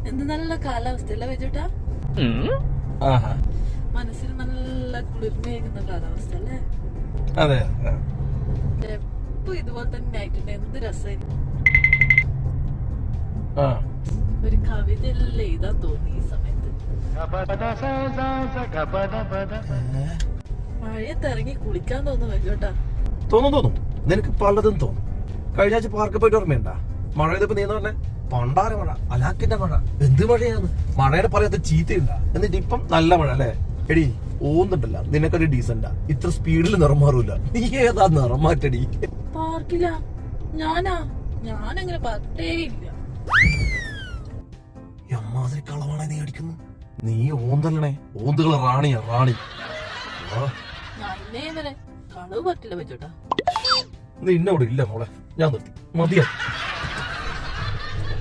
എന്ത് നല്ല കാലാവസ്ഥയല്ല വെച്ചോട്ടാ. മനസ്സിന് നല്ല കുളിർമയേകുന്ന കാലാവസ്ഥ അല്ലേ? അതെ. എപ്പോ ഇതുപോലെ തന്നെ ആയിട്ടുണ്ട്. എന്ത് രസമായിരിക്കും. ഒരു കവിതയല്ലേ എഴുതാ തോന്നി ഈ സമയത്ത്. മഴയത്ത് ഇറങ്ങി കുളിക്കാൻ തോന്നുന്നു വെച്ചോട്ടാ. തോന്നും. നിനക്ക് പലതും തോന്നും. കഴിഞ്ഞ ആഴ്ച പാർക്കിൽ പോയിട്ട് ഓർമ്മയുണ്ട? മഴ ചെയ്തപ്പോ നീ പറഞ്ഞ പണ്ടാര മഴ, അലാക്കിന്റെ മഴ, എന്ത് മഴയാണ്, മഴയുടെ പറയാത്ത ചീത്തയില്ല. എന്നിട്ട് ഇപ്പം നല്ല മഴ അല്ലേ? എടി ഓന്നുണ്ടല്ല, നിനക്കൊരു ഡീസന്റാ, ഇത്ര സ്പീഡിൽ നിറം മാറൂല. നീ ഏതാ നിറം മാറ്റടി? പാർക്കില്ല. ഞാനങ്ങനെ പറഞ്ഞേയില്ല. എമ്മാതിരി കളവാണേ നീ അടിക്കുന്നു. നീ ഓന്തല്ലേ, ഓന്തുകളെ റാണിയാ റാണി. കളവ് പറ്റില്ല വെച്ചോട്ടാ. നീ ഇന്നോട് ഇല്ല മോളെ, ഞാൻ നിർത്തി, മതിയാ.